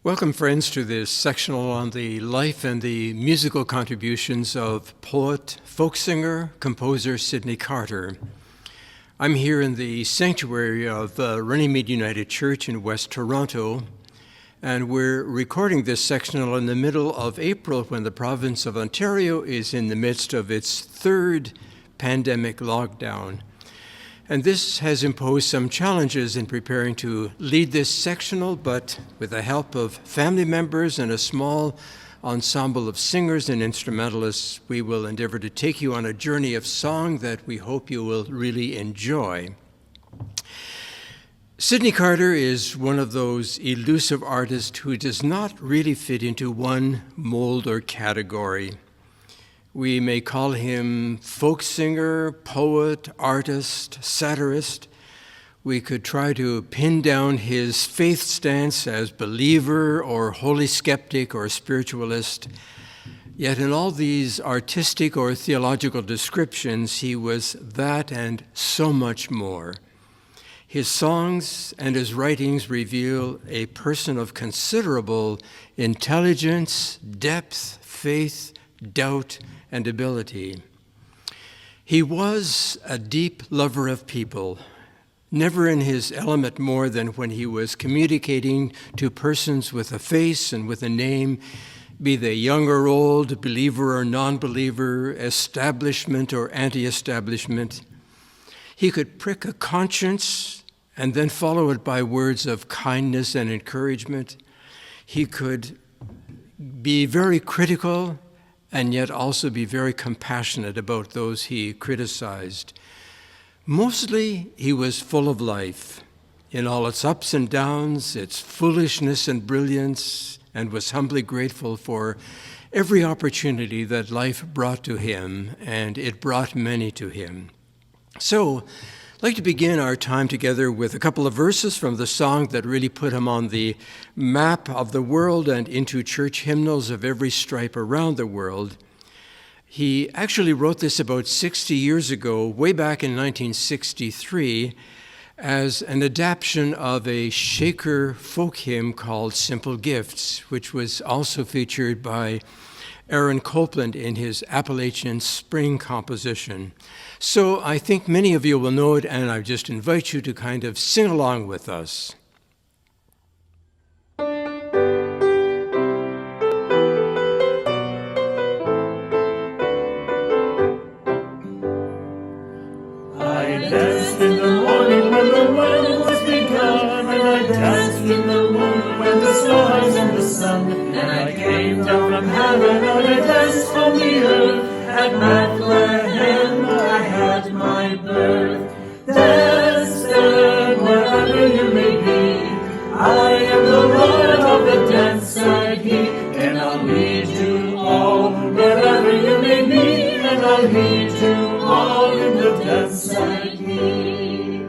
Welcome, friends, to this sectional on the life and the musical contributions of poet, folk singer, composer Sidney Carter. I'm here in the sanctuary of Runnymede United Church in West Toronto, and we're recording this sectional in the middle of April when the province of Ontario is in the midst of its third pandemic lockdown. And this has imposed some challenges in preparing to lead this sectional, but with the help of family members and a small ensemble of singers and instrumentalists, we will endeavor to take you on a journey of song that we hope you will really enjoy. Sidney Carter is one of those elusive artists who does not really fit into one mold or category. We may call him folk singer, poet, artist, satirist. We could try to pin down his faith stance as believer or holy skeptic or spiritualist. Yet in all these artistic or theological descriptions, he was that and so much more. His songs and his writings reveal a person of considerable intelligence, depth, faith, doubt, and ability. He was a deep lover of people, never in his element more than when he was communicating to persons with a face and with a name, be they young or old, believer or non-believer, establishment or anti-establishment. He could prick a conscience and then follow it by words of kindness and encouragement. He could be very critical and yet also be very compassionate about those he criticized. Mostly, he was full of life, in all its ups and downs, its foolishness and brilliance, and was humbly grateful for every opportunity that life brought to him, and it brought many to him. So, I'd like to begin our time together with a couple of verses from the song that really put him on the map of the world and into church hymnals of every stripe around the world. He actually wrote this about 60 years ago, way back in 1963, as an adaptation of a Shaker folk hymn called Simple Gifts, which was also featured by Aaron Copland in his Appalachian Spring composition. So I think many of you will know it, and I just invite you to kind of sing along with us. I danced in the morning when the world was begun, and I danced in the moon when the stars and the sun, and I came down from heaven and I danced from the earth. At Bethlehem I had my birth. Dance then wherever you may be, I am the Lord of the dance, said he, and I'll lead you all wherever you may be, and I'll lead you all in the dance, said he.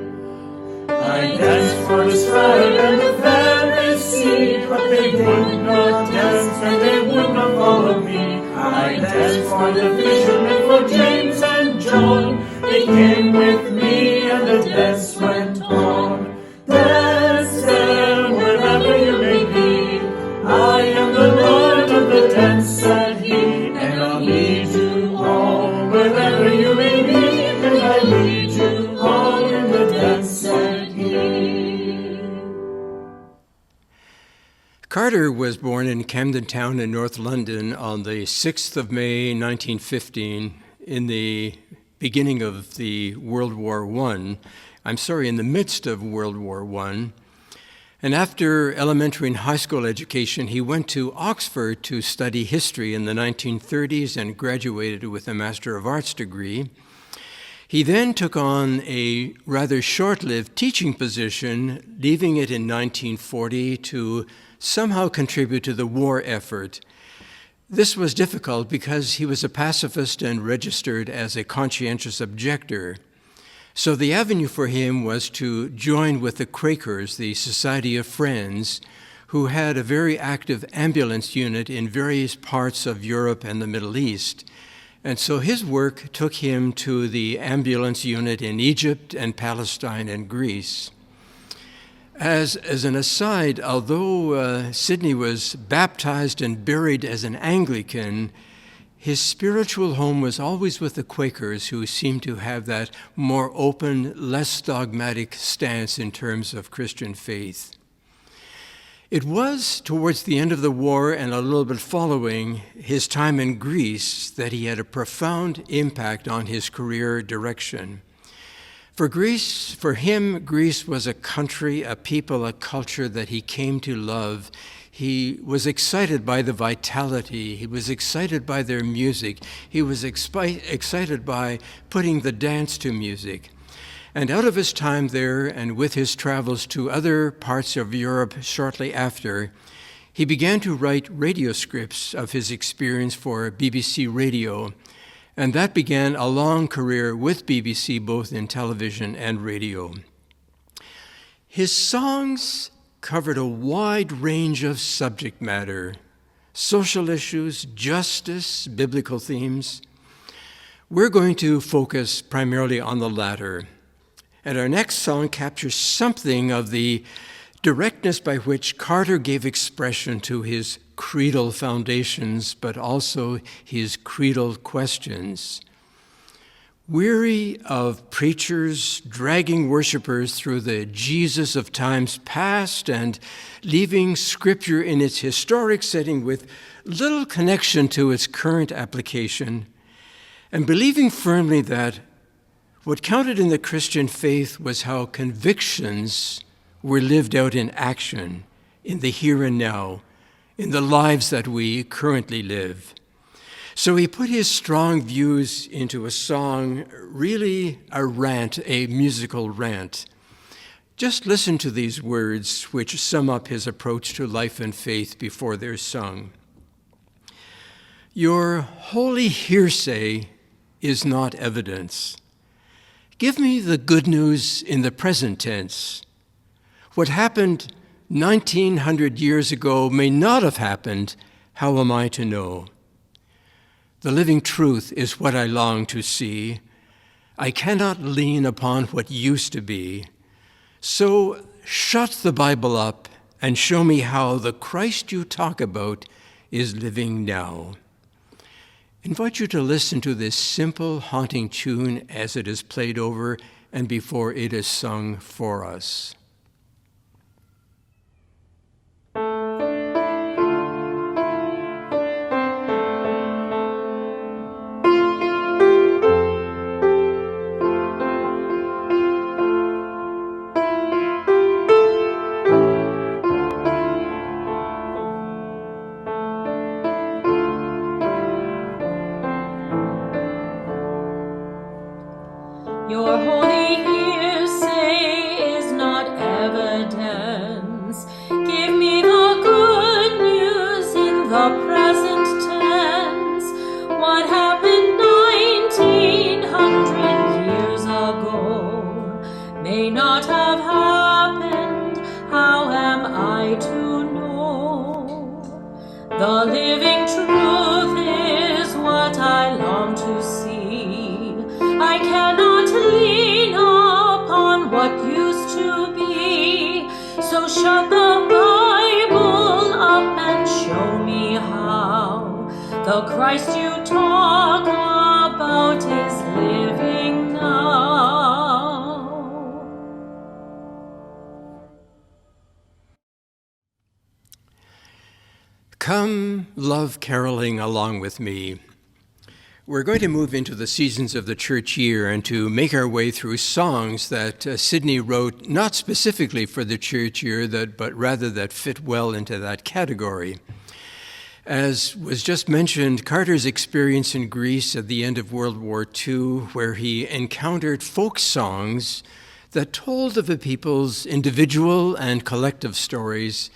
I danced for the scribe and the Pharisee, but they would not dance and they would not follow me. I danced for the fishermen, for James and John. They came with me and the dance went on. Dance then wherever you may be, I am the Lord of the dance, said he, and I'll lead you all wherever you may be, and I'll lead you all in the dance, said he. Carter was born in Camden Town in North London on the 6th of May, 1915, in the beginning of the World War I. In the midst of World War I. And after elementary and high school education, he went to Oxford to study history in the 1930s and graduated with a Master of Arts degree. He then took on a rather short-lived teaching position, leaving it in 1940 to somehow contribute to the war effort. This was difficult because he was a pacifist and registered as a conscientious objector. So the avenue for him was to join with the Quakers, the Society of Friends, who had a very active ambulance unit in various parts of Europe and the Middle East. And so his work took him to the ambulance unit in Egypt and Palestine and Greece. As an aside, although Sidney was baptized and buried as an Anglican, his spiritual home was always with the Quakers, who seemed to have that more open, less dogmatic stance in terms of Christian faith. It was towards the end of the war and a little bit following his time in Greece that he had a profound impact on his career direction. For him, Greece was a country, a people, a culture that he came to love. He was excited by the vitality. He was excited by their music. He was excited by putting the dance to music. And out of his time there and with his travels to other parts of Europe shortly after, he began to write radio scripts of his experience for BBC Radio. And that began a long career with BBC, both in television and radio. His songs covered a wide range of subject matter: social issues, justice, biblical themes. We're going to focus primarily on the latter. And our next song captures something of the directness by which Carter gave expression to his creedal foundations, but also his creedal questions. Weary of preachers dragging worshipers through the Jesus of times past and leaving Scripture in its historic setting with little connection to its current application, and believing firmly that what counted in the Christian faith was how convictions were lived out in action, in the here and now, in the lives that we currently live. So he put his strong views into a song, really a rant, a musical rant. Just listen to these words, which sum up his approach to life and faith before they're sung. Your holy hearsay is not evidence. Give me the good news in the present tense. What happened 1900 years ago may not have happened. How am I to know? The living truth is what I long to see. I cannot lean upon what used to be. So shut the Bible up and show me how the Christ you talk about is living now. I invite you to listen to this simple, haunting tune as it is played over and before it is sung for us. Your holy hearsay is not evidence. Give me the good news in the present tense. What happened 1900 years ago may not have happened. How am I to know? The living truth is what I long to see. I cannot lean upon what used to be. So shut the Bible up and show me how the Christ you talk about is living now. Come, love caroling along with me. We're going to move into the seasons of the church year and to make our way through songs that Sidney wrote not specifically for the church year, but rather that fit well into that category. As was just mentioned, Carter's experience in Greece at the end of World War II, where he encountered folk songs that told of the people's individual and collective stories,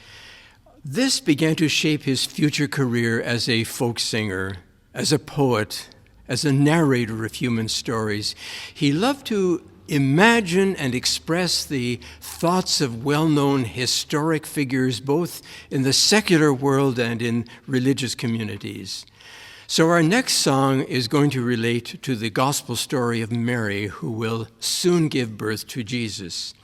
this began to shape his future career as a folk singer, as a poet, as a narrator of human stories. He loved to imagine and express the thoughts of well-known historic figures, both in the secular world and in religious communities. So our next song is going to relate to the gospel story of Mary, who will soon give birth to Jesus.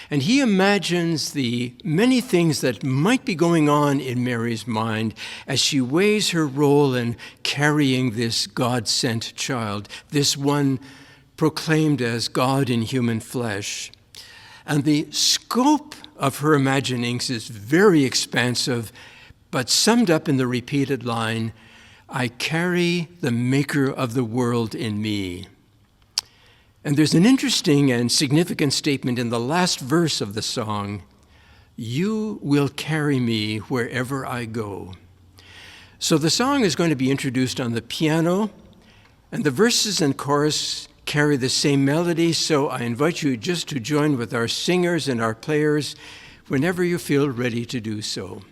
And he imagines the many things that might be going on in Mary's mind as she weighs her role in carrying this God-sent child, this one proclaimed as God in human flesh. And the scope of her imaginings is very expansive, but summed up in the repeated line, "I carry the maker of the world in me." And there's an interesting and significant statement in the last verse of the song, "You will carry me wherever I go." So the song is going to be introduced on the piano, and the verses and chorus carry the same melody, so I invite you just to join with our singers and our players whenever you feel ready to do so.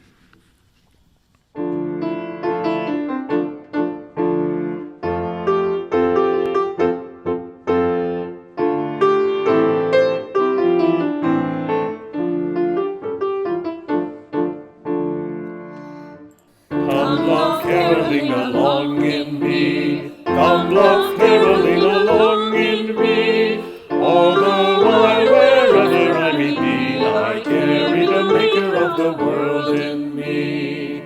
Come, love, caroling along in me. Come, love, caroling along in me. All the while, wherever I may be, I carry the maker of the world in me.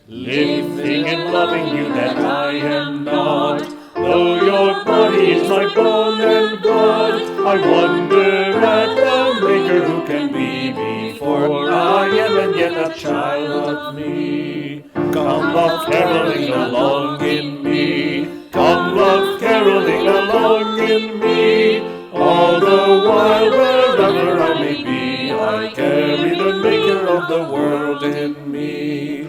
Living and loving you that I am not, though your body is my bone and blood, I wonder at the maker who can be before I am and yet a child of me. Come, love, caroling along in me. Come, love, caroling along in me. All the while, wherever I may be, I carry the maker of the world in me.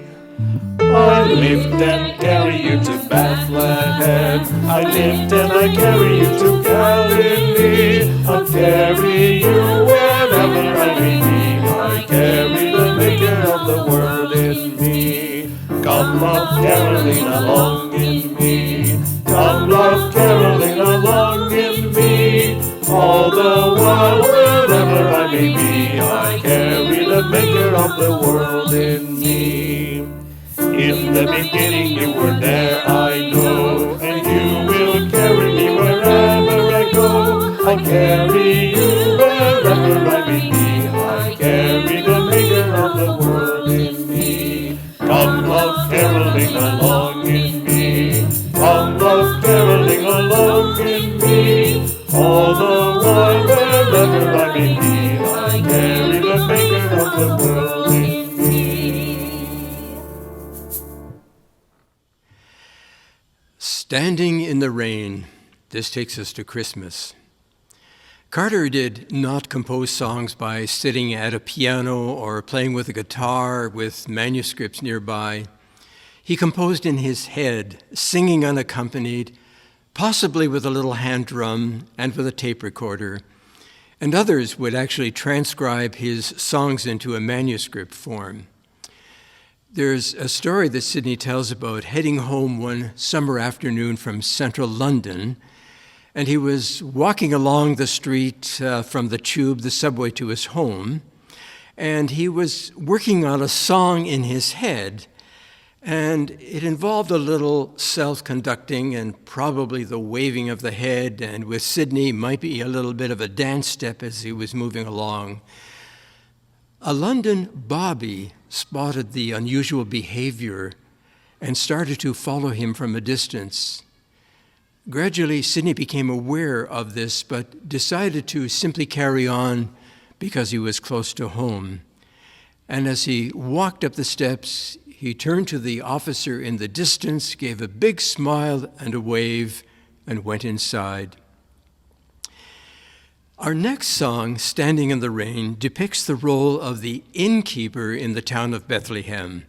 I lift and carry you to Bethlehem. I lift and I carry you to Galilee. I'll carry you wherever I may be. I carry the maker of the world in me. Come, love, caroling along in me. Come, love, caroling along in me. All the while, wherever I may be, I carry the maker of the world in me. In the beginning you were there, I know, and you will carry me wherever I go. I'll carry you wherever I may be. I carry the maker of the world in me. Come, love, caroling along in me. Come, love, caroling along in me. All the while, wherever I may be, I carry the maker of the world in me. Standing in the Rain. This takes us to Christmas. Carter did not compose songs by sitting at a piano or playing with a guitar with manuscripts nearby. He composed in his head, singing unaccompanied, possibly with a little hand drum and with a tape recorder. And others would actually transcribe his songs into a manuscript form. There's a story that Sidney tells about heading home one summer afternoon from central London, and he was walking along the street from the tube, the subway, to his home, and he was working on a song in his head, and it involved a little self-conducting and probably the waving of the head, and with Sidney might be a little bit of a dance step as he was moving along. A London bobby spotted the unusual behavior and started to follow him from a distance. Gradually, Sidney became aware of this, but decided to simply carry on because he was close to home. And as he walked up the steps, he turned to the officer in the distance, gave a big smile and a wave, and went inside. Our next song, Standing in the Rain, depicts the role of the innkeeper in the town of Bethlehem,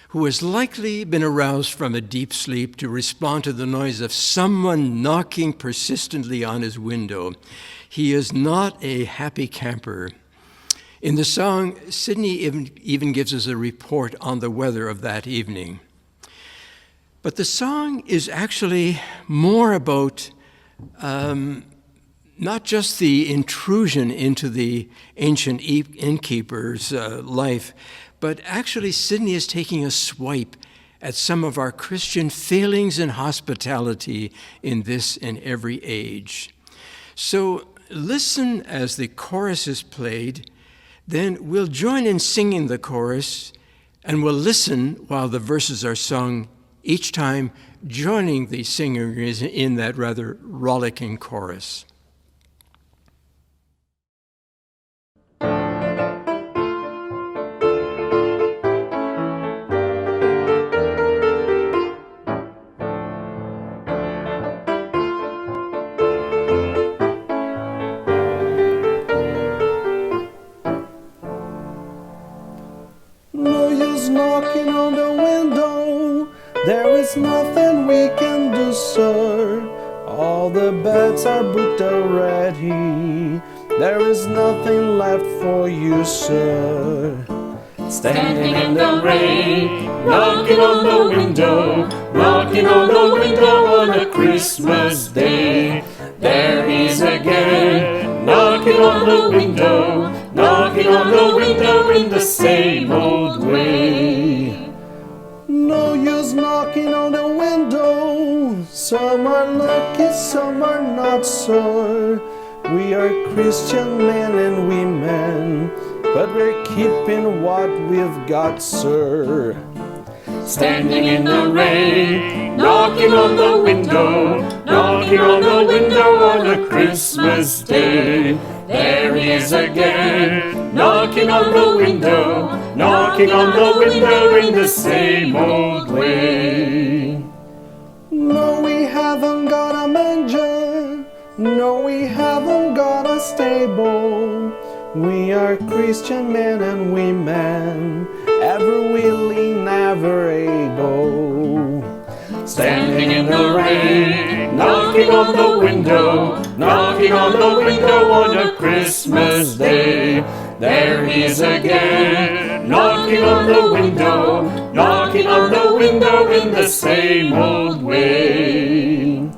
who has likely been aroused from a deep sleep to respond to the noise of someone knocking persistently on his window. He is not a happy camper. In the song, Sidney even gives us a report on the weather of that evening. But the song is actually more about not just the intrusion into the ancient innkeeper's life, but actually Sidney is taking a swipe at some of our Christian failings in hospitality in this and every age. So listen as the chorus is played, then we'll join in singing the chorus, and we'll listen while the verses are sung, each time joining the singers in that rather rollicking chorus. Knocking on the window, there is nothing we can do, sir. All the beds are booked already, there is nothing left for you, sir. Standing in the rain, knocking on the window, knocking on the window on a Christmas day. There he is again, knocking on the window, knocking on the window in the same old way. No use knocking on the window, some are lucky, some are not, sir. We are Christian men and women, but we're keeping what we've got, sir. Standing in the rain, knocking on the window, knocking on the window on a Christmas day. There he is again, knocking on the window, knocking on the window in the same old way. No, we haven't got a manger, no, we haven't got a stable. We are Christian men and women, ever willing, never able. Standing in the rain, knocking on the window, knocking on the window on a Christmas day. There he is again, knocking on the window, knocking on the window in the same old way.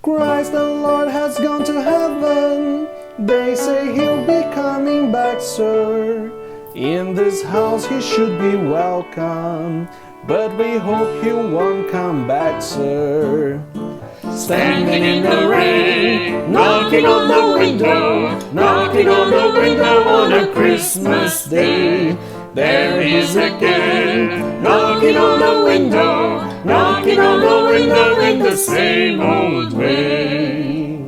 Christ the Lord has gone to heaven, they say he'll be coming back, sir. In this house he should be welcome, but we hope he won't come back, sir. Standing in the rain, knocking on the window, knocking on the window on a Christmas day. There he is again, knocking on the window, knocking on the window in the same old way.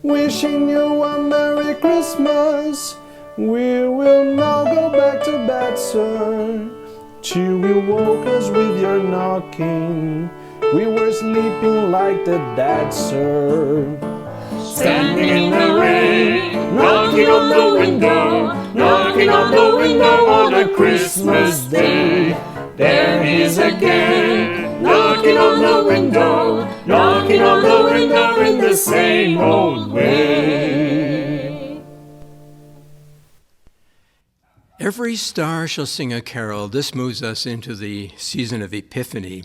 Wishing you a Merry Christmas, we will now go back to bed, sir. Till you woke us with your knocking, we were sleeping like the dead, sir. Standing in the rain, knocking on the window, knocking on the window on a Christmas day. There he is again, knocking on the window, knocking on the window in the same old way. Every star shall sing a carol. This moves us into the season of Epiphany.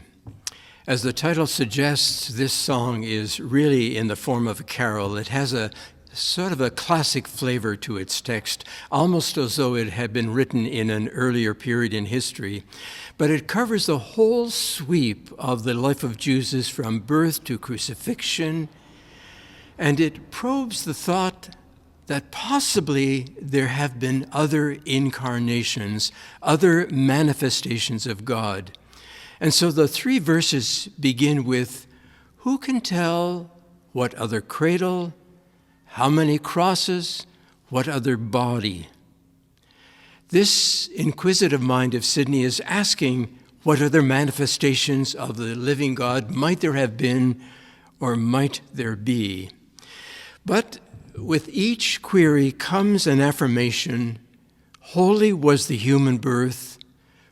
As the title suggests, this song is really in the form of a carol. It has a sort of a classic flavor to its text, almost as though it had been written in an earlier period in history. But it covers the whole sweep of the life of Jesus from birth to crucifixion, and it probes the thought that possibly there have been other incarnations, other manifestations of God. And so the three verses begin with, who can tell what other cradle, how many crosses, what other body? This inquisitive mind of Sidney is asking what other manifestations of the living God might there have been or might there be. But with each query comes an affirmation, holy was the human birth,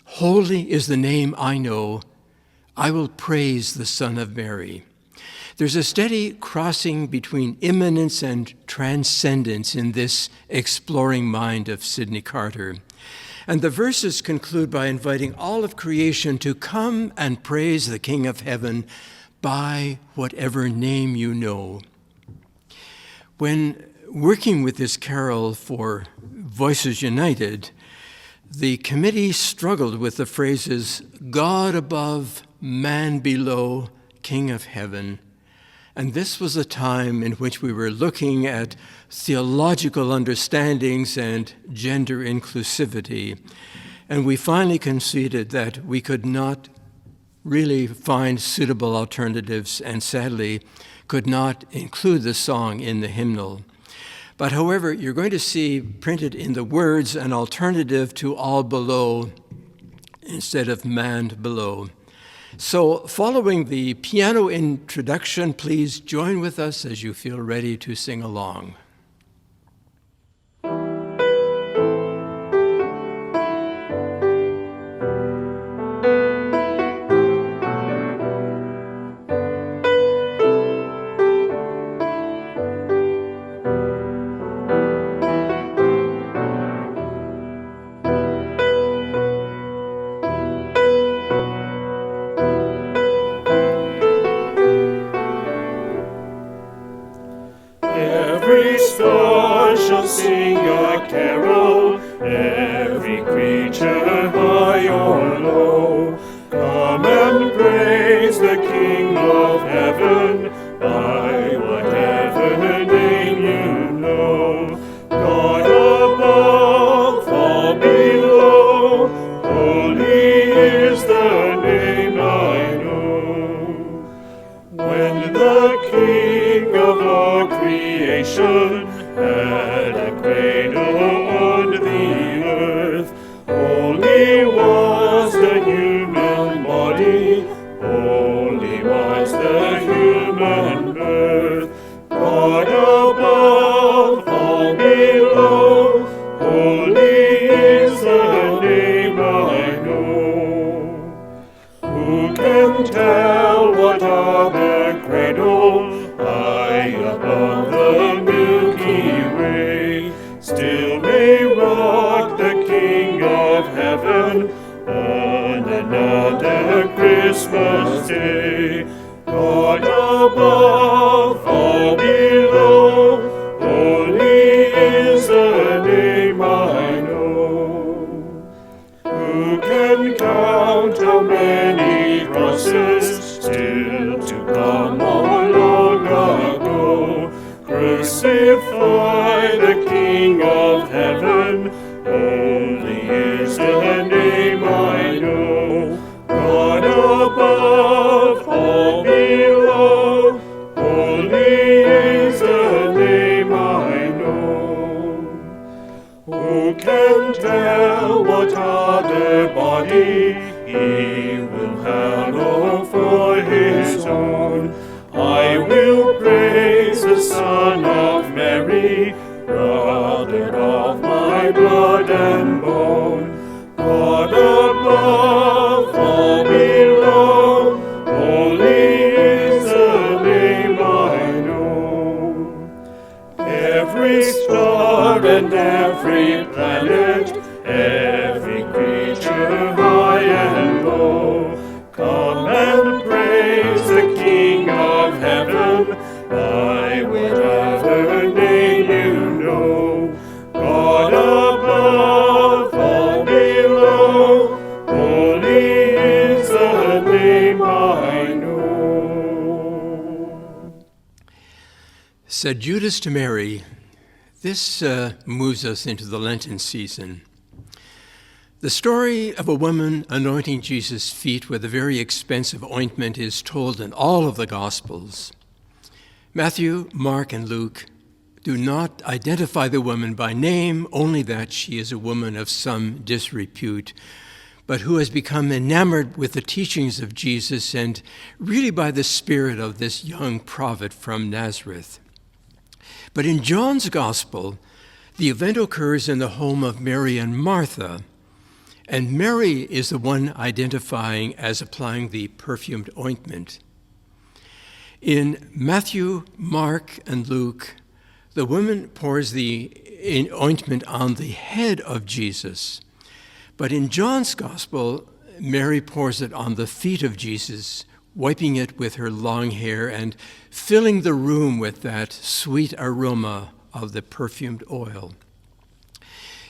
holy is the name I know, I will praise the Son of Mary. There's a steady crossing between immanence and transcendence in this exploring mind of Sidney Carter. And the verses conclude by inviting all of creation to come and praise the King of Heaven by whatever name you know. When working with this carol for Voices United, the committee struggled with the phrases, God above, man below, King of Heaven. And this was a time in which we were looking at theological understandings and gender inclusivity. And we finally conceded that we could not really find suitable alternatives and sadly could not include the song in the hymnal. But however, you're going to see printed in the words an alternative to all below instead of man below. So following the piano introduction, please join with us as you feel ready to sing along. Every star shall sing a carol, every creature high or low. Come and praise the King of heaven, by whatever name you know. God above, all below, holy is the name I know. When the King of all creation had a cradle on the earth, holy was the human body, holy was the human birth. God above, all below, holy is the name I know. Who can tell what other cradle high above the Milky Way still may rock the King of heaven on another Christmas day? God above, all below, holy is the name I know. Who can count how many crosses still to come on long ago? Crucify the King of heaven, holy is the name I know. God above, all below, holy is the name I know. Who can tell what other body he will hallow for his own? I will praise the Son of Mary, brother of my blood and bone. God above, all below, holy is the name I know. Every star and every planet, every creature high and low, come and praise the King of heaven, by whatever name you know. God above, all below, holy is the name I know. Said Judas to Mary, this moves us into the Lenten season. The story of a woman anointing Jesus' feet with a very expensive ointment is told in all of the Gospels. Matthew, Mark, and Luke do not identify the woman by name, only that she is a woman of some disrepute, but who has become enamored with the teachings of Jesus and really by the spirit of this young prophet from Nazareth. But in John's Gospel, the event occurs in the home of Mary and Martha, and Mary is the one identifying as applying the perfumed ointment. In Matthew, Mark, and Luke, the woman pours the ointment on the head of Jesus. But in John's Gospel, Mary pours it on the feet of Jesus, wiping it with her long hair and filling the room with that sweet aroma of the perfumed oil.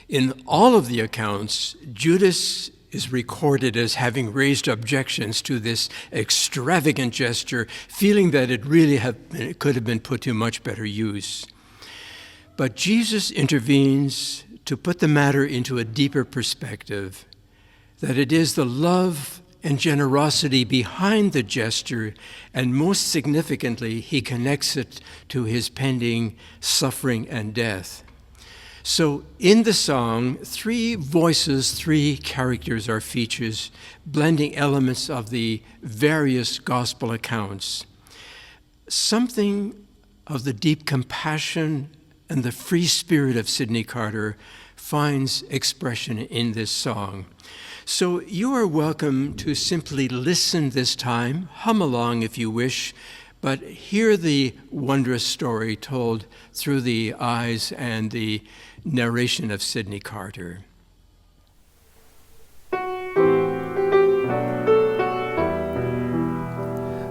In all of the accounts, Judas is recorded as having raised objections to this extravagant gesture, feeling that it could have been put to much better use. But Jesus intervenes to put the matter into a deeper perspective, that it is the love and generosity behind the gesture, and most significantly, he connects it to his pending suffering and death. So in the song, 3 voices, 3 characters are features, blending elements of the various gospel accounts. Something of the deep compassion and the free spirit of Sidney Carter finds expression in this song. So you are welcome to simply listen this time, hum along if you wish, but hear the wondrous story told through the eyes and the narration of Sidney Carter.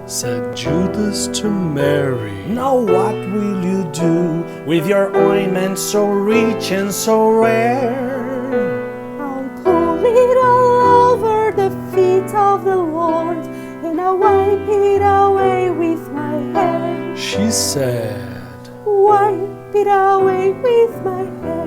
Said Judas to Mary, "Now what will you do with your ointment so rich and so rare?" "I'll pour it all over the feet of the Lord, and I'll wipe it away with my hair." She said, "Wipe it away with my hair."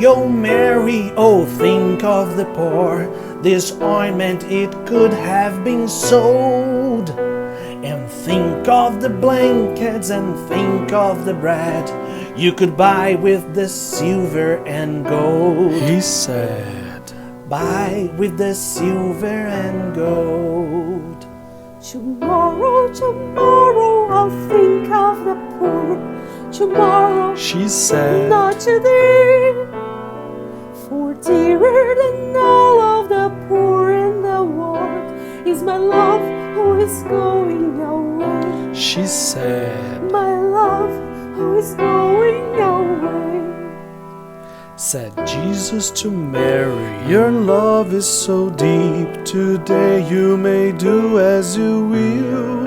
oh Mary, oh think of the poor. This ointment, it could have been sold. And think of the blankets and think of the bread you could buy with the silver and gold." He said, "Buy with the silver and gold." Tomorrow, I'll think of the poor. Tomorrow, she said, not today. For dearer than all of the poor in the world is my love who is going away. She said, my love who is going away. Said Jesus to Mary, "Your love is so deep, today you may do as you will.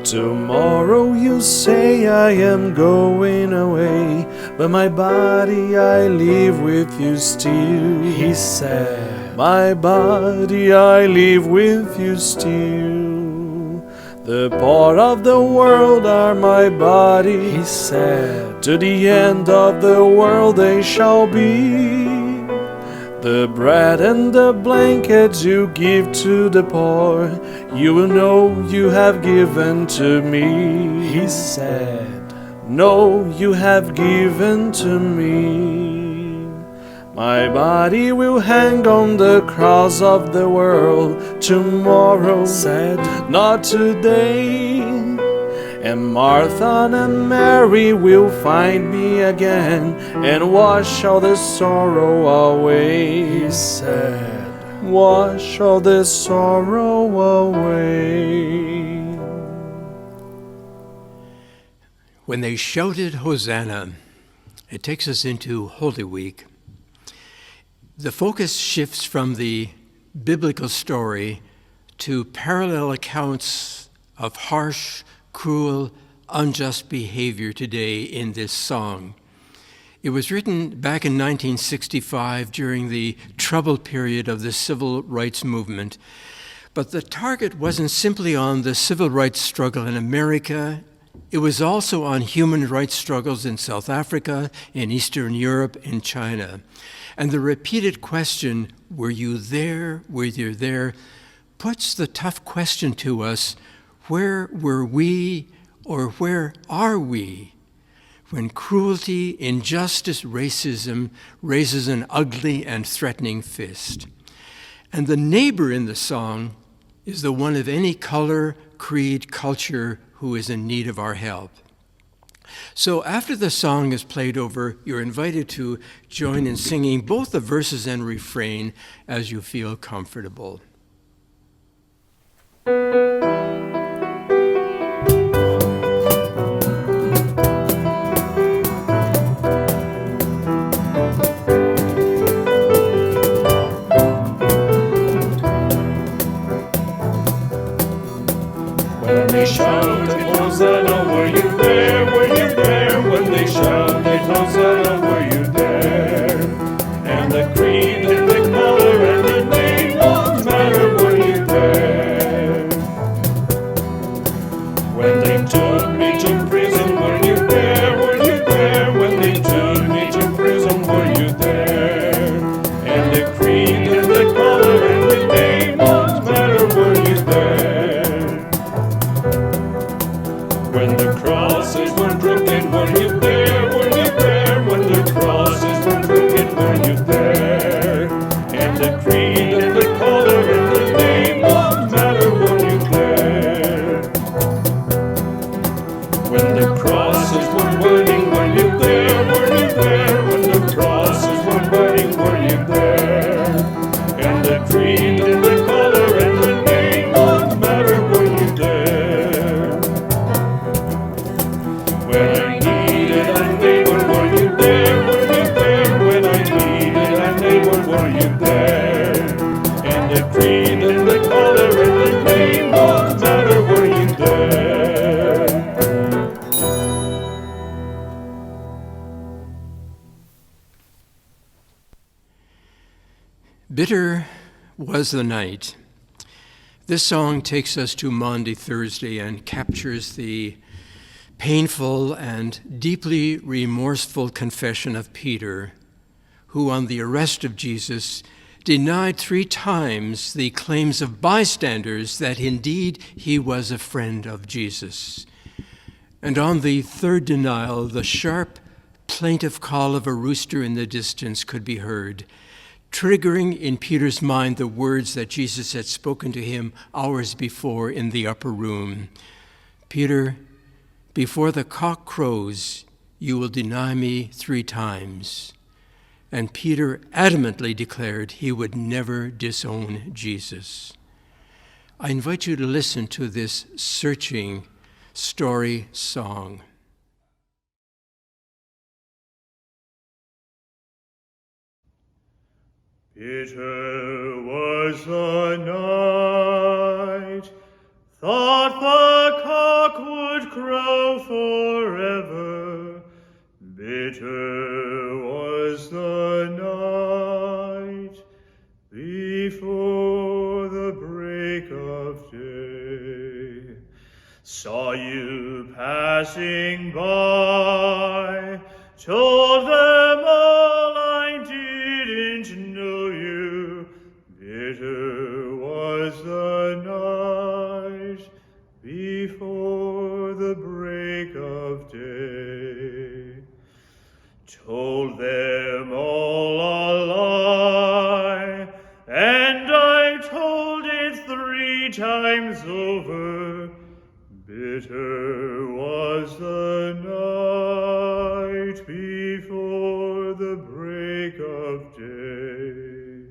Tomorrow you say I am going away, but my body I leave with you still." He said, "My body I leave with you still. The poor of the world are my body," he said. "To the end of the world they shall be. The bread and the blankets you give to the poor, you will know you have given to me." He said, "No, you have given to me. My body will hang on the cross of the world tomorrow," said, "not today. And Martha and Mary will find me again and wash all the sorrow away." He said, "Wash all the sorrow away." When they shouted Hosanna, it takes us into Holy Week. The focus shifts from the biblical story to parallel accounts of harsh, cruel, unjust behavior today in this song. It was written back in 1965 during the troubled period of the civil rights movement. But the target wasn't simply on the civil rights struggle in America. It was also on human rights struggles in South Africa, in Eastern Europe, in China. And the repeated question, "Were you there? Were you there?" puts the tough question to us, where were we, or where are we, when cruelty, injustice, racism raises an ugly and threatening fist? And the neighbor in the song is the one of any color, creed, culture who is in need of our help. So after the song is played over, you're invited to join in singing both the verses and refrain as you feel comfortable. When they shouted, Hosanna, were you there? Were you there? When they shouted, Hosanna, were you there? And the creed Bitter was the night. This song takes us to Maundy Thursday and captures the painful and deeply remorseful confession of Peter, who on the arrest of Jesus denied 3 times the claims of bystanders that indeed he was a friend of Jesus. And on the 3rd denial, the sharp, plaintive call of a rooster in the distance could be heard, triggering in Peter's mind the words that Jesus had spoken to him hours before in the upper room. Peter, before the cock crows, you will deny me 3 times. And Peter adamantly declared he would never disown Jesus. I invite you to listen to this searching story song. Bitter was the night, thought the cock would crow forever. Bitter was the night, before the break of day. Saw you passing by, told them all I didn't know you. Bitter was the night, before the break of day. Told them all a lie, and I told it 3 times over. Bitter was the night, before the break of day.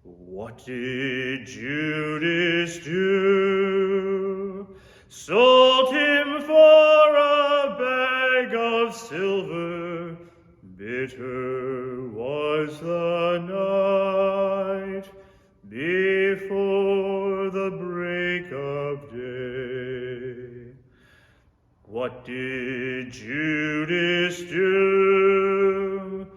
What did Judas do? Sold him for a bag of silver. Bitter was the night, before the break of day. What did Judas do?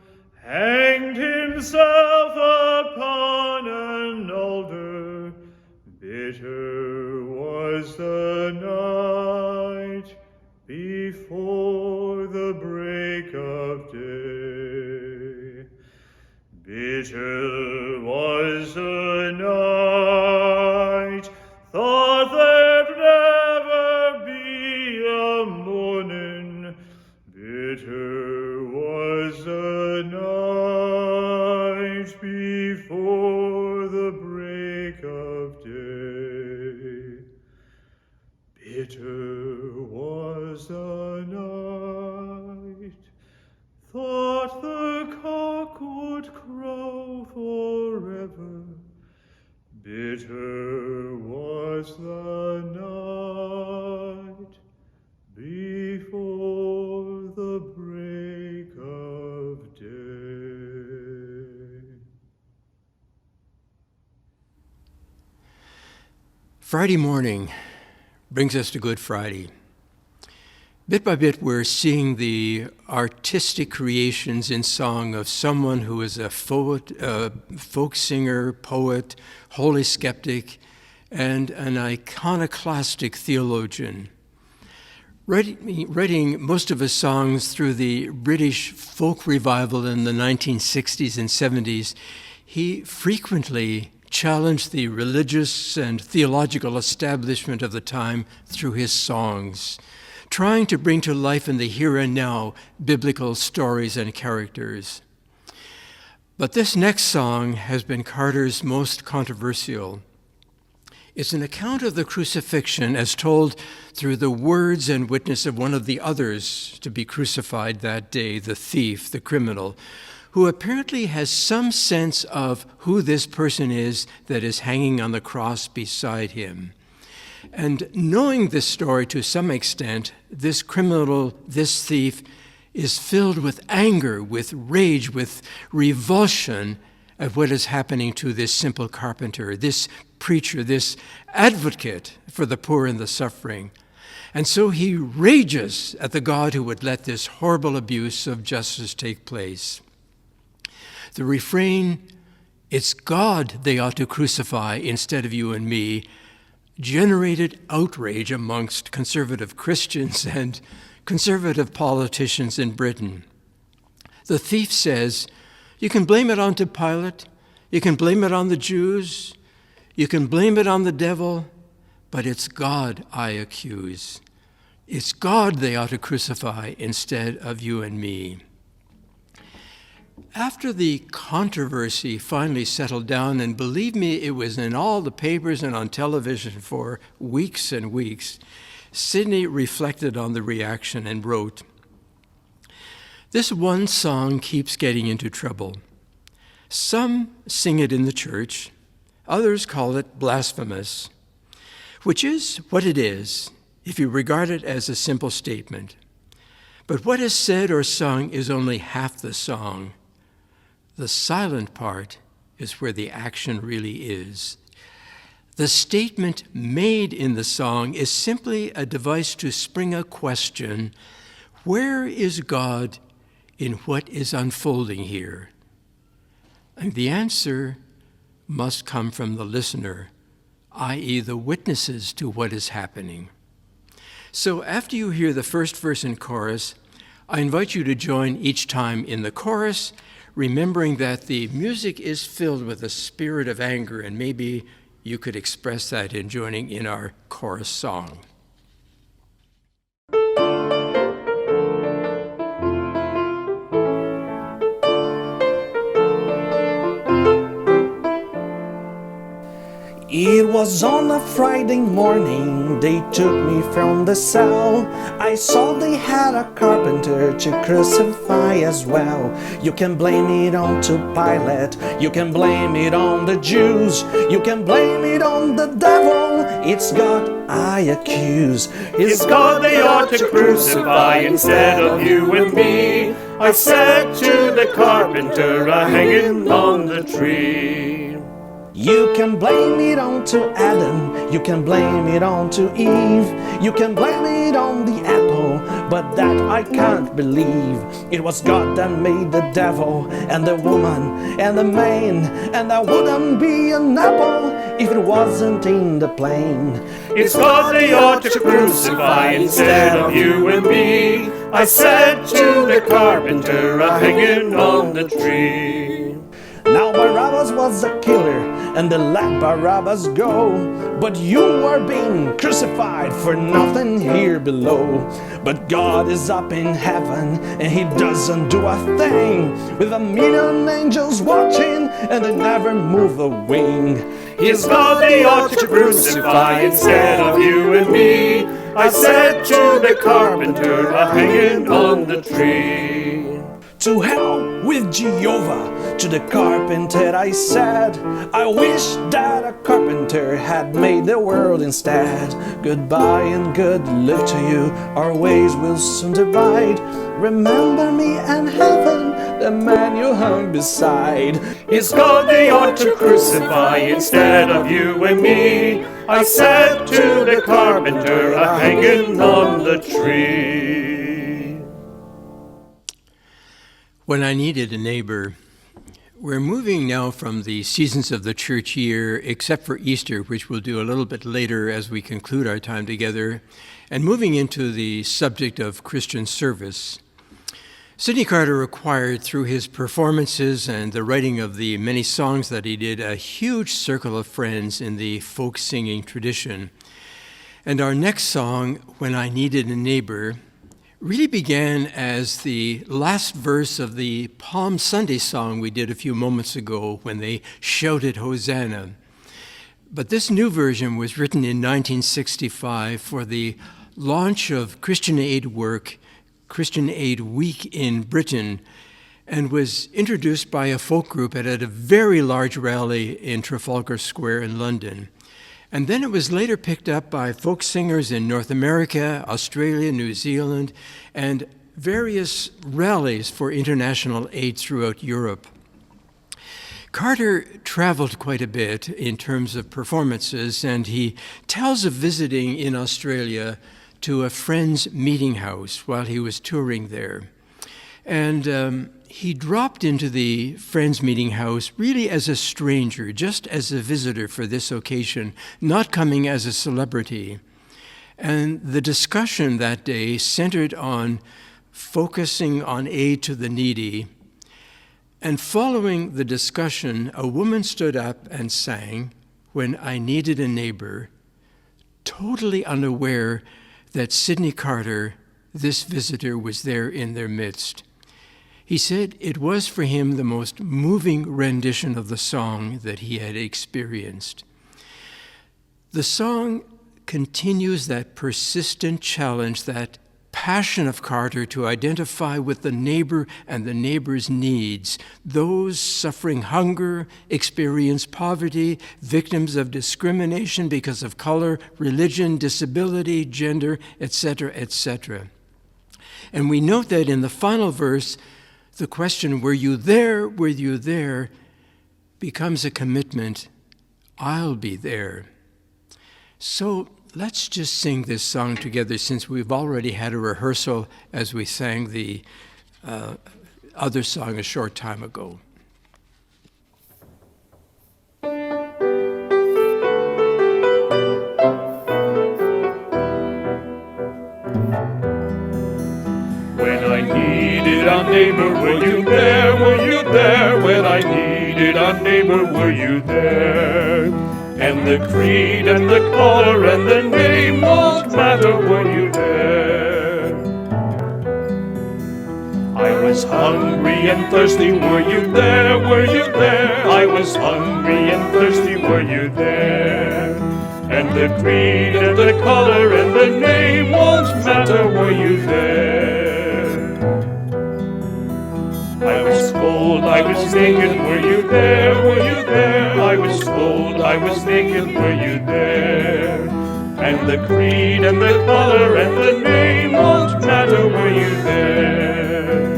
Hanged himself upon an altar. Bitter was the night, before the break of day. Bitter was the night, thought there'd never be a morning. Bitter was the night, before the break of day. Bitter was the night, thought the cock would crow forever. Bitter was the night, before the break of day. Friday morning brings us to Good Friday. Bit by bit, we're seeing the artistic creations in song of someone who is a folk singer, poet, holy skeptic, and an iconoclastic theologian. Writing most of his songs through the British folk revival in the 1960s and 70s, he frequently challenged the religious and theological establishment of the time through his songs, trying to bring to life in the here and now biblical stories and characters. But this next song has been Carter's most controversial. It's an account of the crucifixion as told through the words and witness of one of the others to be crucified that day, the thief, the criminal, who apparently has some sense of who this person is that is hanging on the cross beside him. And knowing this story to some extent, this criminal, this thief, is filled with anger, with rage, with revulsion at what is happening to this simple carpenter, this preacher, this advocate for the poor and the suffering. And so he rages at the God who would let this horrible abuse of justice take place. The refrain "It's God they ought to crucify instead of you and me," generated outrage amongst conservative Christians and conservative politicians in Britain. The thief says, you can blame it onto Pilate, you can blame it on the Jews, you can blame it on the devil, but it's God I accuse. It's God they ought to crucify instead of you and me. After the controversy finally settled down, and believe me, it was in all the papers and on television for weeks and weeks, Sidney reflected on the reaction and wrote, "This one song keeps getting into trouble. Some sing it in the church, others call it blasphemous, which is what it is if you regard it as a simple statement. But what is said or sung is only half the song. The silent part is where the action really is. The statement made in the song is simply a device to spring a question, where is God in what is unfolding here? And the answer must come from the listener, i.e. the witnesses to what is happening. So after you hear the first verse and chorus, I invite you to join each time in the chorus, remembering that the music is filled with a spirit of anger, and maybe you could express that in joining in our chorus song. It was on a Friday morning, they took me from the cell. I saw they had a carpenter to crucify as well. You can blame it on to Pilate, you can blame it on the Jews, you can blame it on the devil. It's God I accuse. It's God they ought to crucify instead of you and me. I said to the carpenter, hanging on the tree. You can blame it on to Adam, you can blame it on to Eve, you can blame it on the apple, but that I can't believe. It was God that made the devil and the woman and the man, and there wouldn't be an apple if it wasn't in the plane. It's God they ought to crucify instead of you and me. I said to the carpenter, hanging on the tree. Now Barabbas was a killer, and they let Barabbas go. But you are being crucified for nothing here below. But God is up in heaven, and He doesn't do a thing, with a million angels watching, and they never move a wing. It's God they ought to crucify instead of you and me. I said to the carpenter, hanging on the tree. To hell with Jehovah, to the carpenter I said, I wish that a carpenter had made the world instead. Goodbye and good luck to you, our ways will soon divide. Remember me and heaven, the man you hung beside. It's God they ought to crucify instead of you and me. I said to the carpenter, hanging on the tree. When I Needed a Neighbor. We're moving now from the seasons of the church year, except for Easter, which we'll do a little bit later as we conclude our time together, and moving into the subject of Christian service. Sidney Carter acquired, through his performances and the writing of the many songs that he did, a huge circle of friends in the folk singing tradition. And our next song, When I Needed a Neighbor, really began as the last verse of the Palm Sunday song we did a few moments ago when they shouted Hosanna. But this new version was written in 1965 for the launch of Christian Aid work, Christian Aid Week in Britain, and was introduced by a folk group at a very large rally in Trafalgar Square in London. And then it was later picked up by folk singers in North America, Australia, New Zealand, and various rallies for international aid throughout Europe. Carter traveled quite a bit in terms of performances, and he tells of visiting in Australia to a friend's meeting house while he was touring there. And he dropped into the Friends Meeting House really as a stranger, just as a visitor for this occasion, not coming as a celebrity. And the discussion that day centered on focusing on aid to the needy. And following the discussion, a woman stood up and sang, "When I Needed a Neighbor," totally unaware that Sidney Carter, this visitor, was there in their midst. He said it was for him the most moving rendition of the song that he had experienced. The song continues that persistent challenge, that passion of Carter to identify with the neighbor and the neighbor's needs, those suffering hunger, experience poverty, victims of discrimination because of color, religion, disability, gender, etc., etc. And we note that in the final verse, the question, "Were you there? Were you there?" becomes a commitment, "I'll be there." So let's just sing this song together, since we've already had a rehearsal as we sang the other song a short time ago. When I needed a neighbor, were you there? Were you there? When I needed a neighbor, were you there? And the creed and the color and the name won't matter, were you there? I was hungry and thirsty, were you there? Were you there? I was hungry and thirsty, were you there? And the creed and the color and the name won't matter, were you there? I was cold, I was naked, were you there? Were you there? I was cold, I was naked, were you there? And the creed and the color and the name won't matter, were you there?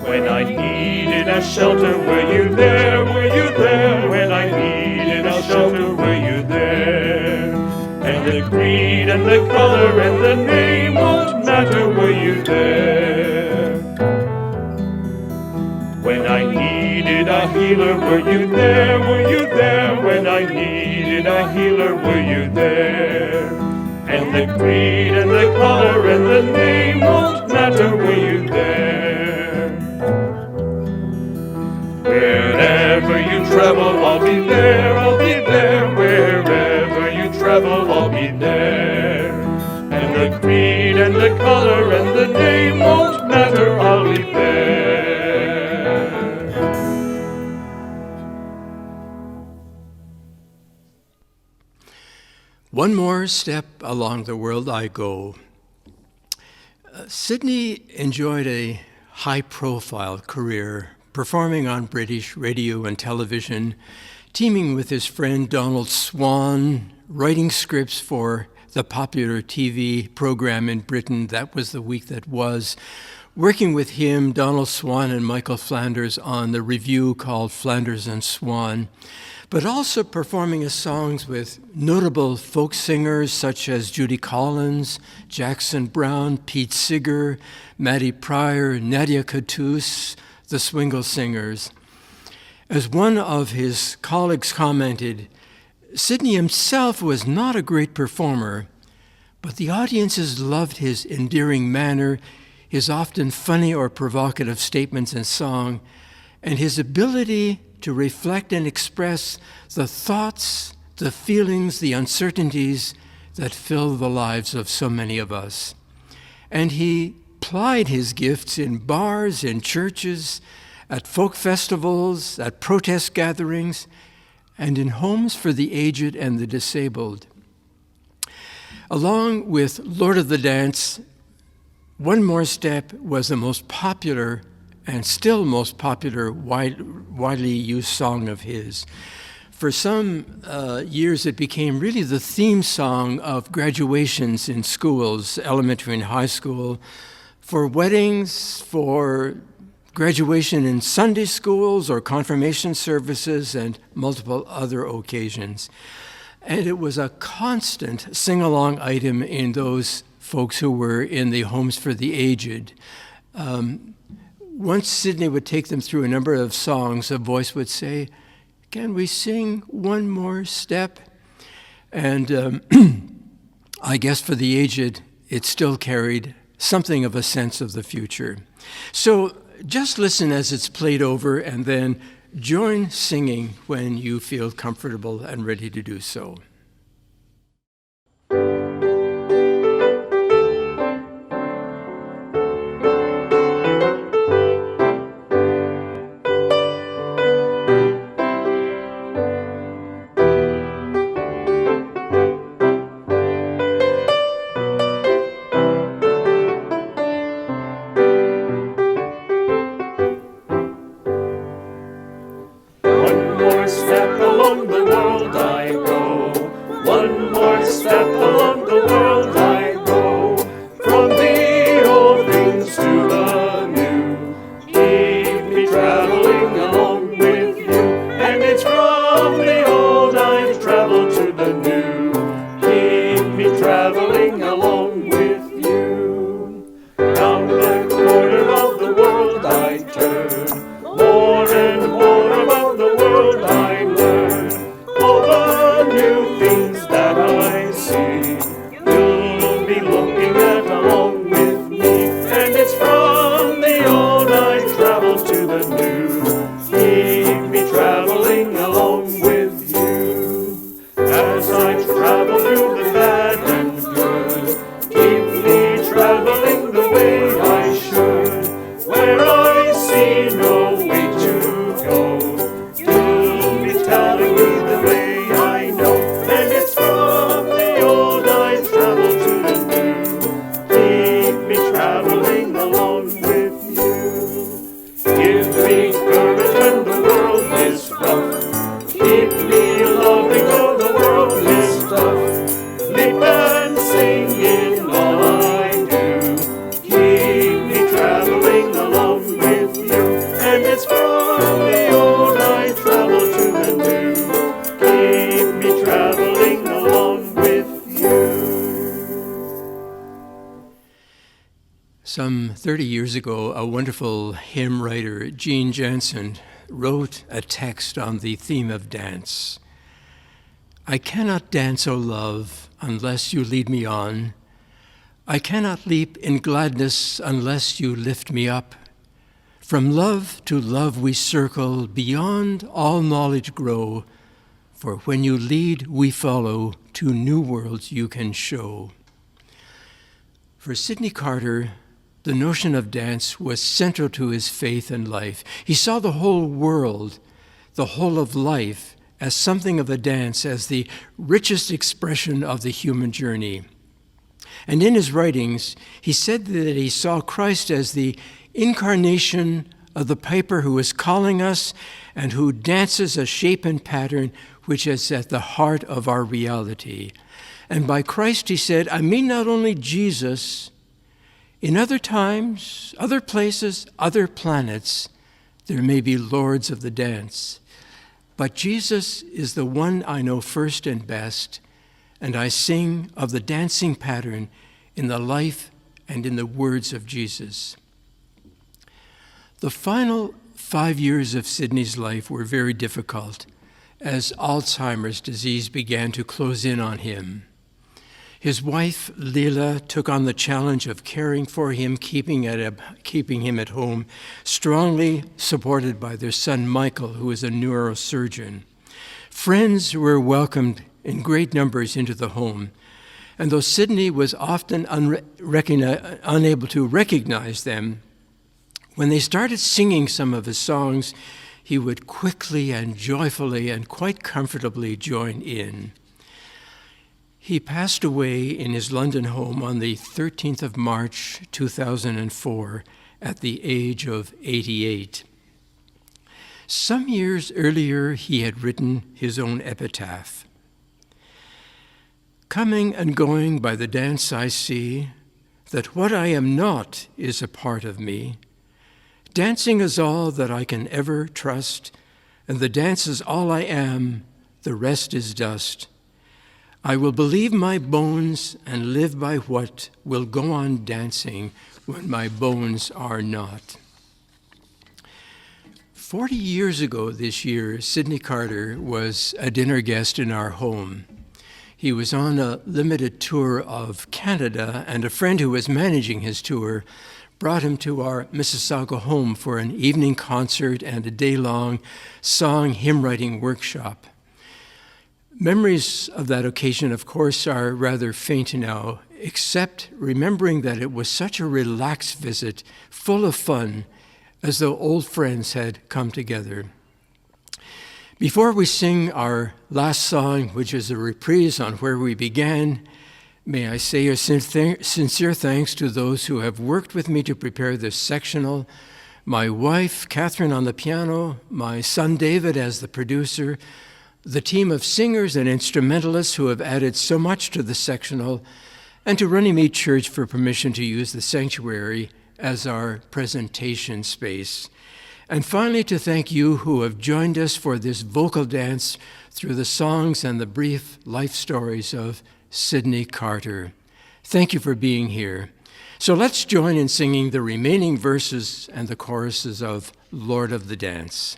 When I needed a shelter, were you there? Were you there? When I needed a shelter, were you there? And the creed and the color and the name won't matter, were you there? When I needed a healer, were you there? Were you there? When I needed a healer, were you there? And the creed and the color and the name won't matter, were you there? Wherever you travel, I'll be there, I'll be there. Wherever you travel, I'll be there. And the creed and the color and the name won't matter, I'll be there. One more step along the world I go. Sidney enjoyed a high-profile career, performing on British radio and television, teaming with his friend Donald Swann, writing scripts for the popular TV program in Britain, That Was the Week That Was, working with him, Donald Swann and Michael Flanders, on the review called Flanders and Swann, but also performing his songs with notable folk singers such as Judy Collins, Jackson Brown, Pete Seeger, Maddie Pryor, Nadia Cattouse, the Swingle Singers. As one of his colleagues commented, Sidney himself was not a great performer, but the audiences loved his endearing manner, his often funny or provocative statements in song, and his ability to reflect and express the thoughts, the feelings, the uncertainties that fill the lives of so many of us. And he plied his gifts in bars, in churches, at folk festivals, at protest gatherings, and in homes for the aged and the disabled. Along with Lord of the Dance, One More Step was the most popular and still most popular widely used song of his. For some years, it became really the theme song of graduations in schools, elementary and high school, for weddings, for graduation in Sunday schools or confirmation services, and multiple other occasions. And it was a constant sing-along item in those folks who were in the homes for the aged. Once Sydney would take them through a number of songs, a voice would say, "Can we sing one more step?" And I guess for the aged, it still carried something of a sense of the future. So just listen as it's played over, and then join singing when you feel comfortable and ready to do so. Some 30 years ago, a wonderful hymn writer, Jean Jansen, wrote a text on the theme of dance. "I cannot dance, O love, unless you lead me on. I cannot leap in gladness unless you lift me up. From love to love we circle, beyond all knowledge grow, for when you lead, we follow, to new worlds you can show." For Sidney Carter, the notion of dance was central to his faith and life. He saw the whole world, the whole of life, as something of a dance, as the richest expression of the human journey. And in his writings, he said that he saw Christ as the incarnation of the piper who is calling us and who dances a shape and pattern which is at the heart of our reality. And by Christ, he said, I mean not only Jesus. In other times, other places, other planets, there may be lords of the dance. But Jesus is the one I know first and best, and I sing of the dancing pattern in the life and in the words of Jesus. The final 5 years of Sidney's life were very difficult as Alzheimer's disease began to close in on him. His wife, Leila, took on the challenge of caring for him, keeping him at home, strongly supported by their son, Michael, who is a neurosurgeon. Friends were welcomed in great numbers into the home, and though Sidney was often unable to recognize them, when they started singing some of his songs, he would quickly and joyfully and quite comfortably join in. He passed away in his London home on the 13th of March, 2004, at the age of 88. Some years earlier, he had written his own epitaph. Coming and going by the dance I see, that what I am not is a part of me. Dancing is all that I can ever trust, and the dance is all I am, the rest is dust. I will believe my bones and live by what will go on dancing when my bones are not. 40 years ago this year, Sidney Carter was a dinner guest in our home. He was on a limited tour of Canada, and a friend who was managing his tour brought him to our Mississauga home for an evening concert and a day-long song hymn-writing workshop. Memories of that occasion, of course, are rather faint now, except remembering that it was such a relaxed visit, full of fun, as though old friends had come together. Before we sing our last song, which is a reprise on where we began, may I say a sincere thanks to those who have worked with me to prepare this sectional, my wife, Catherine, on the piano, my son, David, as the producer, the team of singers and instrumentalists who have added so much to the sectional, and to Runnymede Church for permission to use the sanctuary as our presentation space. And finally, to thank you who have joined us for this vocal dance through the songs and the brief life stories of Sidney Carter. Thank you for being here. So let's join in singing the remaining verses and the choruses of Lord of the Dance.